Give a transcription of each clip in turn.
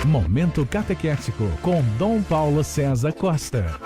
Momento Catequético com Dom Paulo César Costa.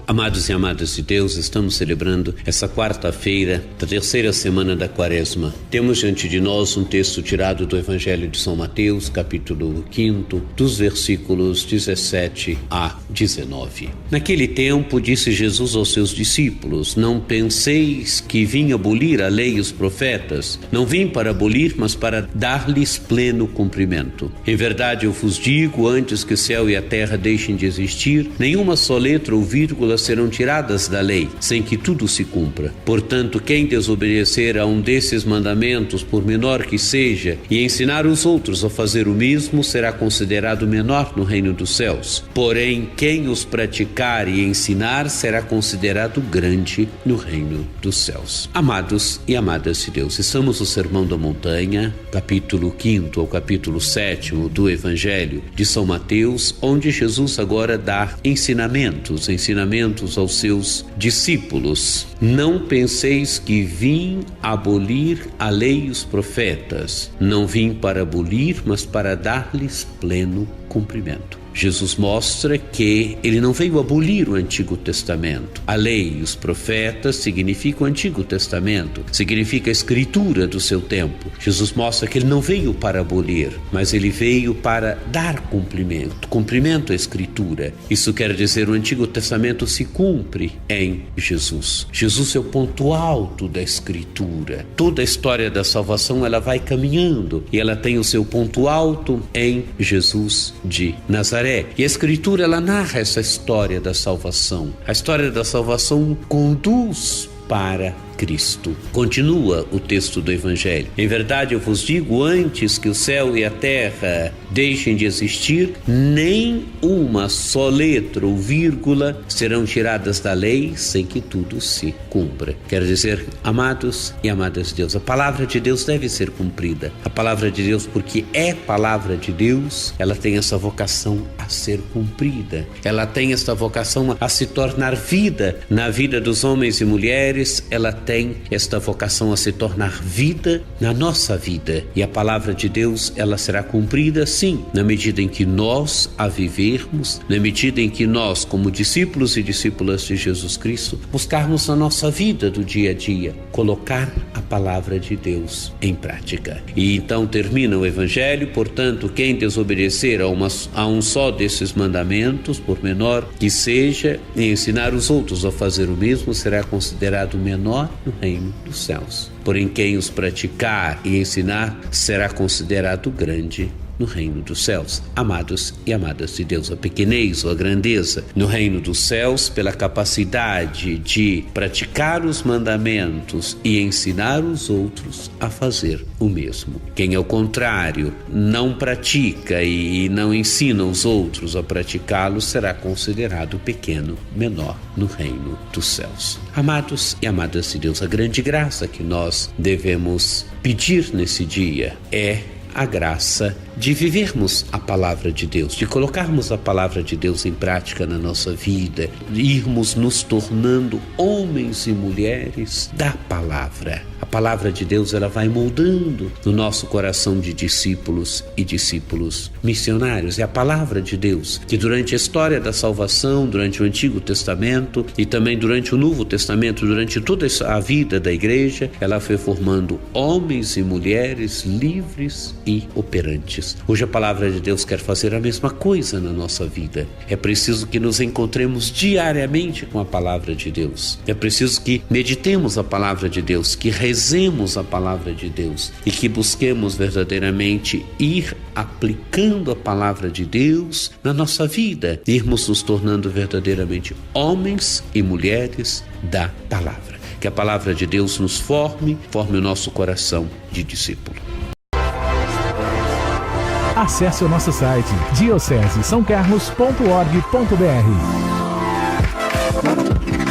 Amados e amadas de Deus, estamos celebrando essa quarta-feira da terceira semana da Quaresma. Temos diante de nós um texto tirado do Evangelho de São Mateus, capítulo 5, dos versículos 17 a 19. Naquele tempo, disse Jesus aos seus discípulos: Não penseis que vim abolir a lei e os profetas. Não vim para abolir, mas para dar-lhes pleno cumprimento. Em verdade, eu vos digo, antes que o céu e a terra deixem de existir, nenhuma só letra ou vírgula serão tiradas da lei, sem que tudo se cumpra. Portanto, quem desobedecer a um desses mandamentos, por menor que seja, e ensinar os outros a fazer o mesmo, será considerado menor no reino dos céus. Porém, quem os praticar e ensinar, será considerado grande no reino dos céus. Amados e amadas de Deus, estamos no Sermão da Montanha, capítulo 5 ao capítulo 7 do Evangelho de São Mateus, onde Jesus agora dá ensinamentos aos seus discípulos. Não penseis que vim abolir a lei e os profetas. Não vim para abolir, mas para dar-lhes pleno cumprimento. Jesus mostra que ele não veio abolir o Antigo Testamento. A lei e os profetas significam o Antigo Testamento, significa a escritura do seu tempo. Jesus mostra que ele não veio para abolir, mas ele veio para dar cumprimento à escritura. Isso quer dizer, o Antigo Testamento se cumpre em Jesus. Jesus é o ponto alto da escritura. Toda a história da salvação, ela vai caminhando e ela tem o seu ponto alto em Jesus de Nazaré. E a Escritura, ela narra essa história da salvação. A história da salvação conduz para Cristo. Continua o texto do Evangelho. Em verdade, eu vos digo, antes que o céu e a terra deixem de existir, nem uma só letra ou vírgula serão tiradas da lei, sem que tudo se cumpra. Quer dizer, amados e amadas de Deus, a palavra de Deus deve ser cumprida. A palavra de Deus, porque é palavra de Deus, ela tem essa vocação a ser cumprida. Ela tem essa vocação a se tornar vida na vida dos homens e mulheres. Ela tem esta vocação a se tornar vida na nossa vida. E a palavra de Deus, ela será cumprida, sim, na medida em que nós a vivermos, na medida em que nós, como discípulos e discípulas de Jesus Cristo, buscarmos na nossa vida do dia a dia, colocar a palavra de Deus em prática. E então termina o Evangelho: portanto, quem desobedecer a um só desses mandamentos, por menor que seja, e ensinar os outros a fazer o mesmo, será considerado menor no reino dos céus. Porém, quem os praticar e ensinar será considerado grande no reino dos céus. Amados e amadas de Deus, a pequenez ou a grandeza no reino dos céus pela capacidade de praticar os mandamentos e ensinar os outros a fazer o mesmo. Quem, ao contrário, não pratica e não ensina os outros a praticá-los, será considerado pequeno, menor no reino dos céus. Amados e amadas de Deus, a grande graça que nós devemos pedir nesse dia é a graça de vivermos a palavra de Deus, de colocarmos a palavra de Deus em prática na nossa vida, irmos nos tornando homens e mulheres da palavra. A palavra de Deus, ela vai moldando no nosso coração de discípulos e discípulos missionários. É a palavra de Deus que, durante a história da salvação, durante o Antigo Testamento e também durante o Novo Testamento, durante toda a vida da igreja, ela foi formando homens e mulheres livres e operantes. Hoje a palavra de Deus quer fazer a mesma coisa na nossa vida. É preciso que nos encontremos diariamente com a palavra de Deus. É preciso que meditemos a palavra de Deus, que rezemos a palavra de Deus e que busquemos verdadeiramente ir aplicando a palavra de Deus na nossa vida, irmos nos tornando verdadeiramente homens e mulheres da palavra. Que a palavra de Deus nos forme o nosso coração de discípulo. Acesse o nosso site diocesesaocarlos.org.br.